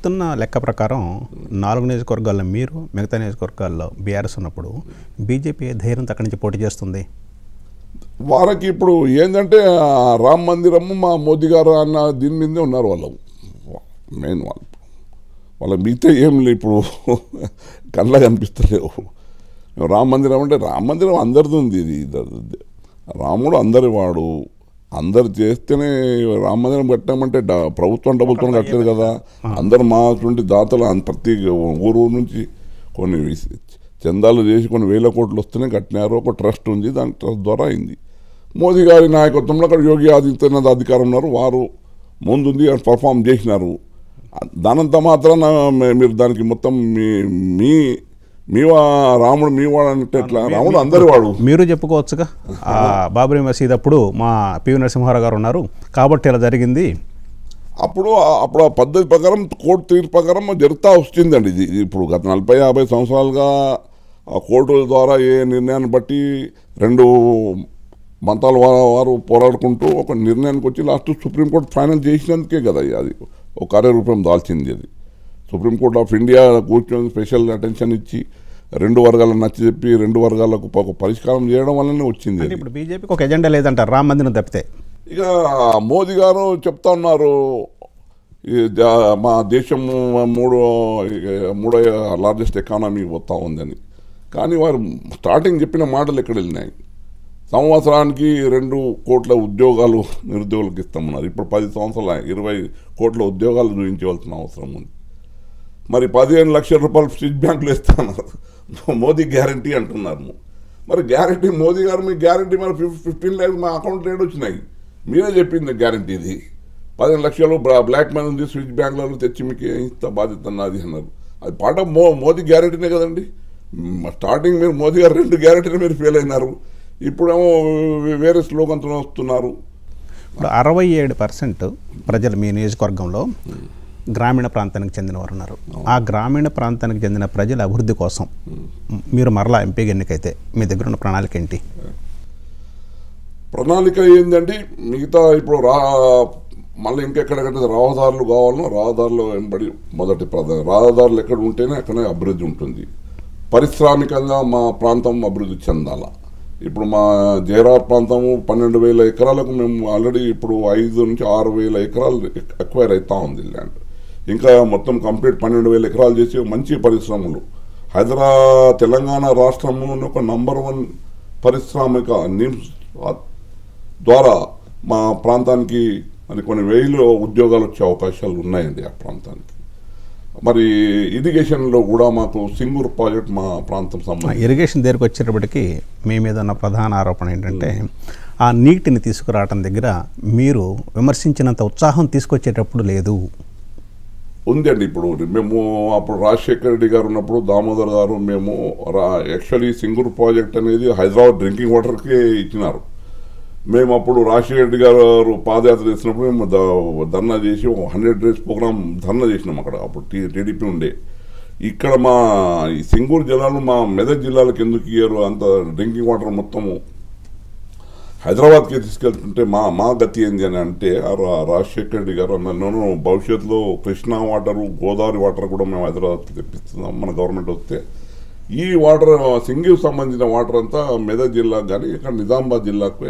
చెప్తున్న లెక్క ప్రకారం 4 నియోజకవర్గాల్లో మీరు, మిగతా నియోజకవర్గాల్లో బీఆర్ఎస్ ఉన్నప్పుడు బీజేపీ ధైర్యంతో అక్కడి నుంచి పోటీ చేస్తుంది. వారికి ఇప్పుడు ఏంటంటే రామ మందిరము మా మోదీ గారు అన్న దీని మీదే ఉన్నారు వాళ్ళు మెయిన్. వాళ్ళ మిగతా ఏం లేదు ఇప్పుడు కళ్ళ కనిపిస్తలేవు. రామ మందిరం అంటే రామ మందిరం అందరిది ఉంది. ఇది రాముడు అందరి వాడు, అందరు చేస్తేనే రామ మందిరం కట్టామంటే ప్రభుత్వం డబ్బులతో కట్టలేదు కదా. అందరు మా అటువంటి దాతలు ప్రతి ఊరు నుంచి కొన్ని చందాలు చేసి కొన్ని వేల కోట్లు వస్తేనే కట్టినారు. ఒక ట్రస్ట్ ఉంది, దాని ట్రస్ట్ ద్వారా అయింది. మోదీ గారి నాయకత్వంలో అక్కడ యోగి ఆదిత్యనాథ్ అధికారం ఉన్నారు, వారు ముందుంది పర్ఫామ్ చేసినారు. దానంత మాత్రాన మీరు దానికి మొత్తం మీ రాముడు మీ వాడు అంటే ఎట్లా? రాముడు అందరి వాడు. మీరు చెప్పుకోవచ్చుగా, బాబరీ మసీద్ అప్పుడు మా పివి నరసింహారావు గారు ఉన్నారు కాబట్టి ఇలా జరిగింది. అప్పుడు ఆ పద్ధతి ప్రకారం కోర్టు తీర్పు ప్రకారం జరుగుతూ వస్తుందండి. ఇది ఇప్పుడు గత 40-50 సంవత్సరాలుగా ఆ కోర్టుల ద్వారా ఏ నిర్ణయాన్ని బట్టి రెండు మతాల వారు పోరాడుకుంటూ ఒక నిర్ణయానికి వచ్చి లాస్ట్ సుప్రీంకోర్టు ఫైనల్ చేసినందుకే కదా అది ఒక కార్యరూపం దాల్చింది. అది సుప్రీంకోర్టు ఆఫ్ ఇండియా కూర్చొని స్పెషల్ అటెన్షన్ ఇచ్చి రెండు వర్గాలను నచ్చి చెప్పి రెండు వర్గాలకు ఒక పరిష్కారం చేయడం వల్లనే వచ్చింది. ఇప్పుడు బీజేపీకి ఒక ఎజెండా లేదంటారు రామ మందిరం తప్పితే. ఇక మోదీ గారు చెప్తా ఉన్నారు మా దేశం మూడో లార్జెస్ట్ ఎకానమీ పోతా ఉందని. కానీ వారు స్టార్టింగ్ చెప్పిన మాటలు ఎక్కడ వెళ్ళినాయి? సంవత్సరానికి 2 కోట్ల ఉద్యోగాలు నిరుద్యోగులకు ఇస్తామన్నారు. ఇప్పుడు 10 సంవత్సరాలు 20 కోట్ల ఉద్యోగాలు చూపించవలసిన అవసరం ఉంది. మరి 15 లక్షల రూపాయలు స్విచ్ బ్యాంకులు ఇస్తున్నారు. మోదీ గ్యారంటీ అంటున్నారు. మరి గ్యారంటీ మోదీ గారు మీ గ్యారంటీ మరి 15 lakhs మా అకౌంట్లో వచ్చినాయి. మీరే చెప్పింది గ్యారంటీ ఇది. 15 లక్షలు బ్లాక్ మనీ ఉంది స్విచ్ బ్యాంకులలో తెచ్చి మీకు ఇంత బాధ్యత అన్నది అన్నారు. అది పాట మోదీ గ్యారంటీనే కదండి. స్టార్టింగ్ మీరు మోదీ గారు 2 గ్యారంటీలు మీరు ఫెయిల్ అయినారు. ఇప్పుడేమో వేరే స్లోగన్తో వస్తున్నారు. ఇప్పుడు 67% ప్రజలు మీ నియోజకవర్గంలో గ్రామీణ ప్రాంతానికి చెందినవారు ఉన్నారు. ఆ గ్రామీణ ప్రాంతానికి చెందిన ప్రజల అభివృద్ధి కోసం మీరు మరలా ఎంపీగా ఎన్నికైతే మీ దగ్గర ఉన్న ప్రణాళిక ఏంటి? ప్రణాళిక ఏంటంటే మిగతా ఇప్పుడు మళ్ళీ ఇంకెక్కడెక్కడ రహదారులు కావాలనో రహదారులు వెంబడి మొదటి రహదారులు ఎక్కడ ఉంటేనే అక్కడనే అభివృద్ధి ఉంటుంది. పారిశ్రామికంగా మా ప్రాంతం అభివృద్ధి చెందాల. ఇప్పుడు మా జైరాబాద్ ప్రాంతము 12,000 ఎకరాలకు మేము ఆల్రెడీ ఇప్పుడు 5 నుంచి 6,000 ఎకరాలు అక్వైర్ అవుతా ఉంది ల్యాండ్. ఇంకా మొత్తం కంప్లీట్ 12,000 ఎకరాలు చేసి మంచి పరిశ్రమలు. తెలంగాణ రాష్ట్రంలో ఒక నంబర్ 1 పారిశ్రామిక ద్వారా మా ప్రాంతానికి మరి కొన్ని వేల ఉద్యోగాలు వచ్చే అవకాశాలు ఉన్నాయండి ఆ ప్రాంతానికి. మరి ఇరిగేషన్లో కూడా మాకు సింగూరు ప్రాజెక్ట్ మా ప్రాంతం సంబంధించి ఇరిగేషన్ దగ్గరకు వచ్చేటప్పటికి మీ మీద ఉన్న ప్రధాన ఆరోపణ ఏంటంటే ఆ నీటిని తీసుకురావడం దగ్గర మీరు విమర్శించినంత ఉత్సాహం తీసుకొచ్చేటప్పుడు లేదు ఉందండి. ఇప్పుడు మేము అప్పుడు రాజశేఖర రెడ్డి గారు ఉన్నప్పుడు దామోదర్ గారు మేము యాక్చువల్లీ సింగూరు ప్రాజెక్ట్ అనేది హైదరాబాద్ డ్రింకింగ్ వాటర్కే ఇచ్చినారు. మేము అప్పుడు రాజశేఖర రెడ్డి గారు పాదయాత్ర చేసినప్పుడు మేము ధర్నా చేసి 100 days ప్రోగ్రామ్ ధర్నా చేసినాం అక్కడ. అప్పుడు టీడీపీ ఉండే. ఇక్కడ మా ఈ సింగూరు జిల్లాలో మా మెదక్ జిల్లాలకు ఎందుకు ఇయ్యారు? అంత డ్రింకింగ్ వాటర్ మొత్తము హైదరాబాద్కి తీసుకెళ్తుంటే మా గతి ఏంది అని అంటే రాజశేఖర రెడ్డి గారు అన్నారు భవిష్యత్తులో కృష్ణా వాటరు గోదావరి వాటర్ కూడా మేము హైదరాబాద్కి తెప్పిస్తున్నాం మన గవర్నమెంట్ వస్తే. ఈ వాటర్ సింగూరు సంబంధించిన వాటర్ అంతా మెదక్ జిల్లాకు కానీ ఇక్కడ నిజామాబాద్ జిల్లాకు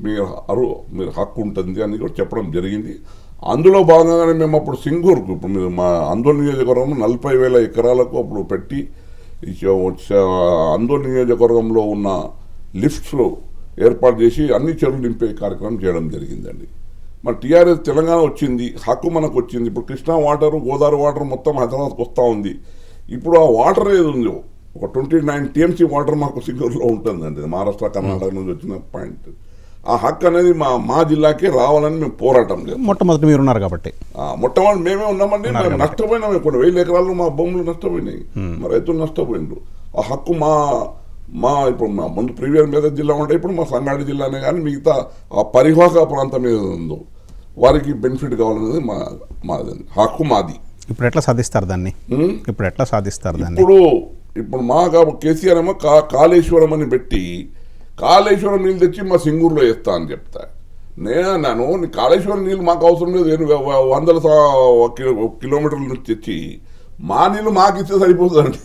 మీరు హక్కు ఉంటుంది అని కూడా చెప్పడం జరిగింది. అందులో భాగంగానే మేము అప్పుడు సింగూరుకు ఇప్పుడు మీరు మా ఆందోళన నియోజకవర్గం 40,000 ఎకరాలకు అప్పుడు పెట్టి ఆందోళన నియోజకవర్గంలో ఉన్న లిఫ్ట్స్ ఏర్పాటు చేసి అన్ని చెరువులు నింపే కార్యక్రమం చేయడం జరిగిందండి. మరి టీఆర్ఎస్ తెలంగాణ వచ్చింది, హక్కు మనకు వచ్చింది. ఇప్పుడు కృష్ణా వాటరు గోదావరి వాటర్ మొత్తం హైదరాబాద్కి వస్తూ ఉంది. ఇప్పుడు ఆ వాటర్ ఏది ఉందో ఒక 29 TMC వాటర్ మాకు సింగూరులో ఉంటుందండి. మహారాష్ట్ర కర్ణాటక నుంచి వచ్చిన పాయింట్. ఆ హక్కు అనేది మా జిల్లాకే రావాలని మేము పోరాటం లేదు. మొట్టమొదటి మీరు ఉన్నారు కాబట్టి మొట్టమొదటి మేమే ఉన్నామండి. మేము నష్టపోయినాం. కొన్ని 1000 ఎకరాలు మా భూములు నష్టపోయినాయి, మా రైతులు నష్టపోయినారు. ఆ హక్కు ఇప్పుడు మా ముందు ప్రీవియస్ మెదక్ జిల్లా ఉంటే ఇప్పుడు మా సంగారెడ్డి జిల్లానే కానీ మిగతా ఆ పరివాహక ప్రాంతం మీద ఉందో వారికి బెనిఫిట్ కావాలనేది మా హక్కు మాది. ఇప్పుడు ఎట్లా సాధిస్తారు దాన్ని? ఇప్పుడు మా కేసీఆర్ ఏమో కాళేశ్వరం అని పెట్టి కాళేశ్వరం నీళ్ళు తెచ్చి మా సింగూరులో వేస్తా అని చెప్తా. నేను కాళేశ్వరం నీళ్ళు మాకు అవసరం లేదు, నేను వందల కిలోమీటర్ల నుంచి తెచ్చి మా నీళ్ళు మాకు ఇస్తే సరిపోతుందండి.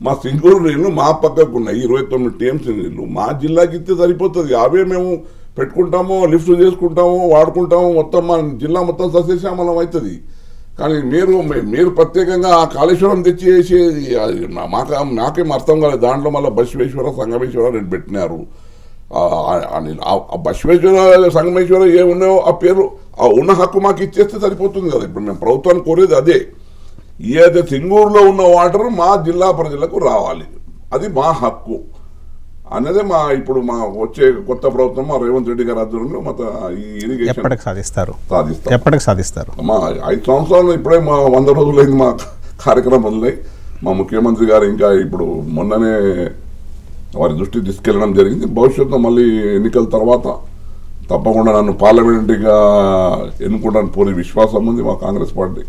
మా సింగూరు నీళ్ళు మా పక్కకు ఉన్నాయి 29 టీఎంసీ నీళ్ళు మా జిల్లాకి ఇస్తే సరిపోతుంది. అవే మేము పెట్టుకుంటాము, లిఫ్ట్ చేసుకుంటాము, వాడుకుంటాము, మొత్తం మా జిల్లా మొత్తం సస్యశ్యామలం అవుతుంది. కానీ మీరు ప్రత్యేకంగా ఆ కాళేశ్వరం తెచ్చి వేసేది నాకేం అర్థం కాలేదు. దాంట్లో మళ్ళీ బసవేశ్వర సంగమేశ్వర రెండు పెట్టినారు. ఆ బసవేశ్వర సంగమేశ్వర ఏమున్నాయో ఆ పేరు ఆ ఉన్న హక్కు మాకు ఇచ్చేస్తే సరిపోతుంది కదా. ఇప్పుడు మేము ప్రభుత్వాన్ని కోరేది అదే, ఏదైతే సింగూరులో ఉన్న వాటర్ మా జిల్లా ప్రజలకు రావాలి, అది మా హక్కు అనేది ఇప్పుడు మా వచ్చే కొత్త ప్రభుత్వం మా రేవంత్ రెడ్డి గారి ఆధ్వర్యంలో ఈ ఇరిగేషన్ సాధిస్తారు. మా 5 సంవత్సరాలు ఇప్పుడే మా 100 రోజులైంది మా కార్యక్రమం మొదలై. మా ముఖ్యమంత్రి గారు ఇంకా ఇప్పుడు మొన్ననే వారి దృష్టికి తీసుకెళ్లడం జరిగింది. భవిష్యత్తులో మళ్ళీ ఎన్నికల తర్వాత తప్పకుండా నన్ను పార్లమెంటరీగా ఎన్నుకోవడానికి పూర్తి విశ్వాసం ఉంది. మా కాంగ్రెస్ పార్టీ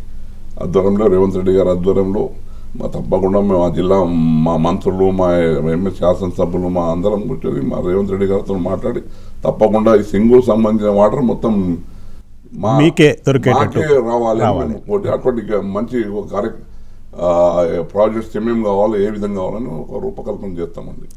ఆధ్వర్యంలో, రేవంత్ రెడ్డి గారి ఆధ్వర్యంలో తప్పకుండా మేము ఆ జిల్లా మా మంత్రులు, మా ఎంఎస్ శాసనసభ్యులు మా అందరం కూర్చొని మా రేవంత్ రెడ్డి గారితో మాట్లాడి తప్పకుండా ఈ సింగూరు సంబంధించిన వాటర్ మొత్తం మాకే రావాలి. అటువంటి మంచి ప్రాజెక్ట్స్ ఏమేమి కావాలో ఏ విధంగా కావాలని ఒక రూపకల్పన చేస్తామండి.